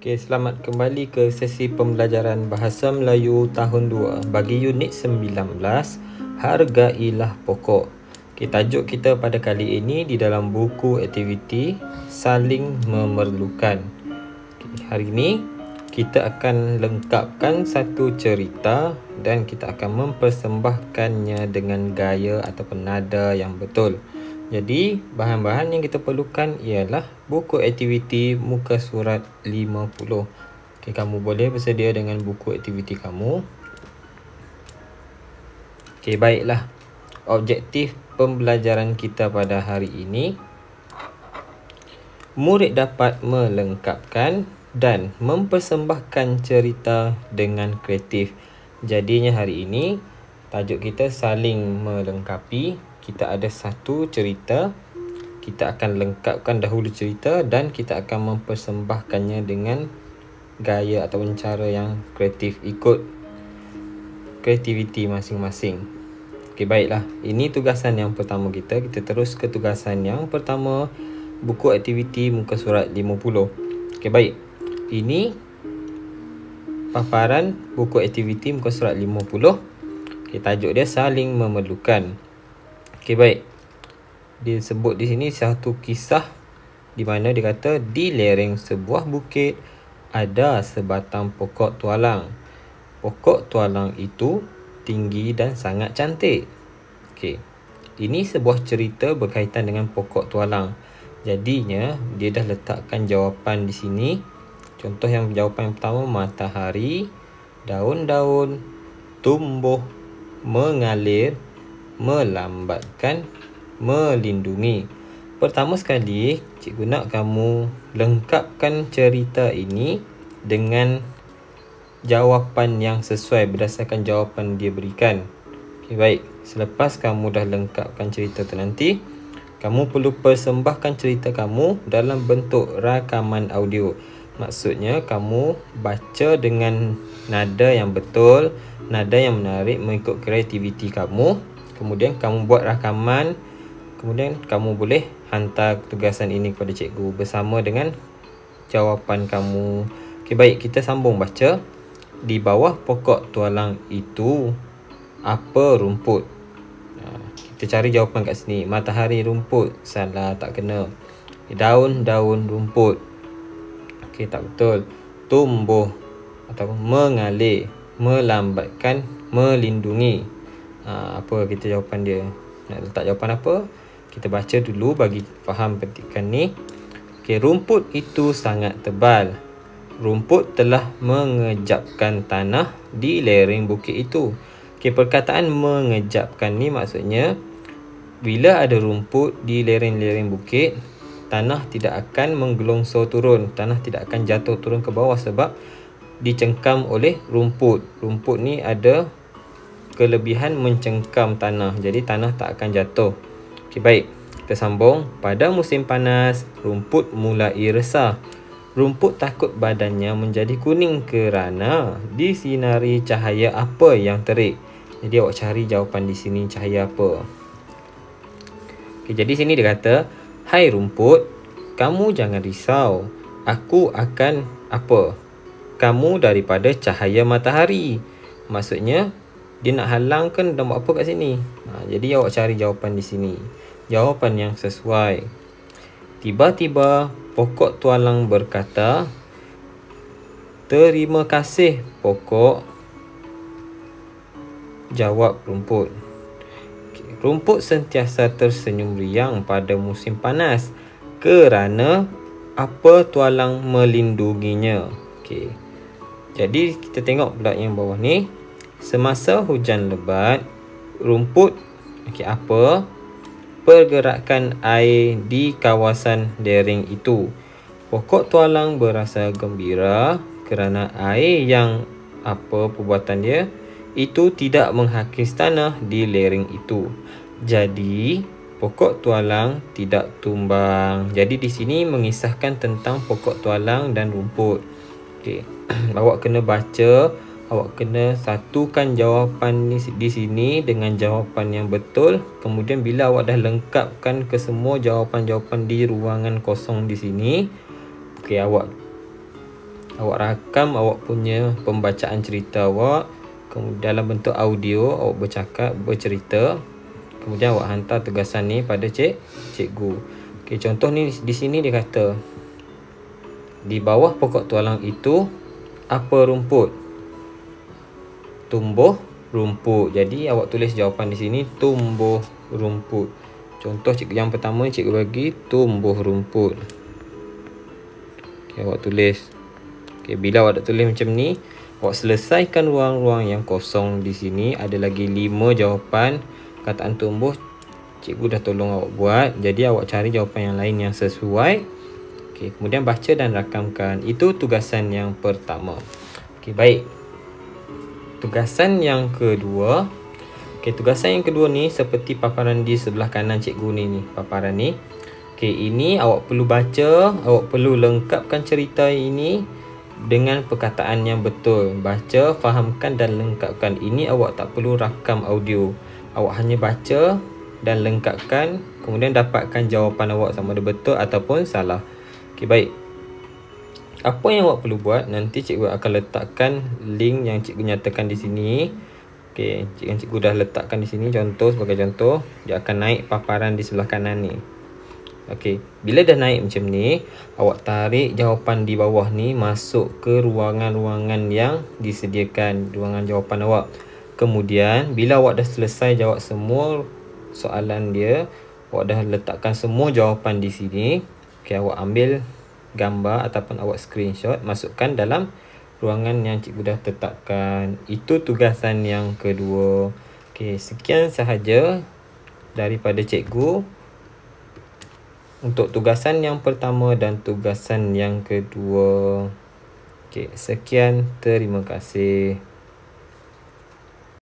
Okey, selamat kembali ke sesi pembelajaran Bahasa Melayu tahun 2 bagi unit 19, Hargailah Pokok. Okey, tajuk kita pada kali ini di dalam buku aktiviti Saling Memerlukan. Okey, hari ini kita akan lengkapkan satu cerita dan kita akan mempersembahkannya dengan gaya ataupun nada yang betul. Jadi, bahan-bahan yang kita perlukan ialah buku aktiviti muka surat 50. Okay, kamu boleh bersedia dengan buku aktiviti kamu. Okay, baiklah. Objektif pembelajaran kita pada hari ini, murid dapat melengkapkan dan mempersembahkan cerita dengan kreatif. Jadinya hari ini, tajuk kita saling melengkapi. Kita ada satu cerita, kita akan lengkapkan dahulu cerita dan kita akan mempersembahkannya dengan gaya atau cara yang kreatif ikut kreativiti masing-masing. Okey, baiklah. Ini tugasan yang pertama kita. Kita terus ke tugasan yang pertama, buku aktiviti muka surat 50. Okey, baik. Ini paparan buku aktiviti muka surat 50. Okey, tajuk dia saling memerlukan. Okey, baik. Disebut di sini satu kisah di mana dia kata di lereng sebuah bukit ada sebatang pokok tualang. Pokok tualang itu tinggi dan sangat cantik. Okey. Ini sebuah cerita berkaitan dengan pokok tualang. Jadinya dia dah letakkan jawapan di sini. Contoh jawapan yang pertama, matahari, daun-daun, tumbuh, mengalir, melambatkan, melindungi. Pertama sekali, cikgu nak kamu lengkapkan cerita ini dengan jawapan yang sesuai berdasarkan jawapan dia berikan. Okay, baik. Selepas kamu dah lengkapkan cerita tu nanti, kamu perlu persembahkan cerita kamu dalam bentuk rakaman audio. Maksudnya kamu baca dengan nada yang betul, nada yang menarik mengikut kreativiti kamu. Kemudian kamu buat rakaman. Kemudian kamu boleh hantar tugasan ini kepada cikgu bersama dengan jawapan kamu. Okey, baik, kita sambung baca. Di bawah pokok tualang itu apa rumput? Kita cari jawapan kat sini. Matahari rumput. Salah, tak kena. Daun-daun rumput. Okey, tak betul. Tumbuh atau mengalir, melambatkan, melindungi. Apa kita jawapan dia? Nak letak jawapan apa? Kita baca dulu bagi faham petikan ni. Okey, rumput itu sangat tebal. Rumput telah mengejapkan tanah di lereng bukit itu. Okey, perkataan mengejapkan ni maksudnya bila ada rumput di lereng-lereng bukit, tanah tidak akan menggelongsor turun. Tanah tidak akan jatuh turun ke bawah sebab dicengkam oleh rumput. Rumput ni ada kelebihan mencengkam tanah. Jadi tanah tak akan jatuh. Okey, baik. Kita sambung. Pada musim panas, rumput mulai resah. Rumput takut badannya menjadi kuning kerana disinari cahaya apa yang terik. Jadi awak cari jawapan di sini, cahaya apa. Okey, jadi sini dia kata, hai rumput, kamu jangan risau. Aku akan apa? Kamu daripada cahaya matahari. Maksudnya dia nak halangkan dan buat apa kat sini. Jadi awak cari jawapan di sini. Jawapan yang sesuai. Tiba-tiba pokok tualang berkata, terima kasih pokok. Jawab rumput. Rumput sentiasa tersenyum riang pada musim panas kerana apa tualang melindunginya. Okey. Jadi kita tengok pula yang bawah ni. Semasa hujan lebat, rumput apa? Pergerakan air di kawasan lereng itu. Pokok tualang berasa gembira kerana air yang apa perbuatan dia itu tidak menghakis tanah di lereng itu. Jadi pokok tualang tidak tumbang. Jadi di sini mengisahkan tentang pokok tualang dan rumput. Okey. Awak kena baca. Awak kena satukan jawapan di sini dengan jawapan yang betul. Kemudian bila awak dah lengkapkan ke semua jawapan-jawapan di ruangan kosong di sini, okey, awak Awak rakam awak punya pembacaan cerita awak, kemudian dalam bentuk audio awak bercakap, bercerita. Kemudian awak hantar tugasan ni pada cikgu. Okey, contoh ni di sini dia kata, di bawah pokok tualang itu apa rumput? Tumbuh rumput. Jadi awak tulis jawapan di sini tumbuh rumput. Contoh yang pertama cikgu bagi tumbuh rumput. Okey, awak tulis. Okey, bila awak dah tulis macam ni, awak selesaikan ruang-ruang yang kosong di sini. Ada lagi 5 jawapan kataan tumbuh. Cikgu dah tolong awak buat. Jadi awak cari jawapan yang lain yang sesuai. Okey, kemudian baca dan rakamkan. Itu tugasan yang pertama. Okey, baik. Tugasan yang kedua. Okey, tugasan yang kedua ni seperti paparan di sebelah kanan cikgu ni paparan ni. Okey, ini awak perlu baca, awak perlu lengkapkan cerita ini dengan perkataan yang betul. Baca, fahamkan dan lengkapkan. Ini awak tak perlu rakam audio. Awak hanya baca dan lengkapkan, kemudian dapatkan jawapan awak sama ada betul ataupun salah. Okey, baik. Apa yang awak perlu buat, nanti cikgu akan letakkan link yang cikgu nyatakan di sini. Okey, yang cikgu dah letakkan di sini, contoh sebagai contoh, dia akan naik paparan di sebelah kanan ni. Okey, bila dah naik macam ni, awak tarik jawapan di bawah ni masuk ke ruangan-ruangan yang disediakan, ruangan jawapan awak. Kemudian, bila awak dah selesai jawab semua soalan dia, awak dah letakkan semua jawapan di sini. Okey, awak ambil gambar ataupun awak screenshot, masukkan dalam ruangan yang cikgu dah tetapkan. Itu tugasan yang kedua. Okey, sekian sahaja daripada cikgu untuk tugasan yang pertama dan tugasan yang kedua. Okey, sekian, terima kasih.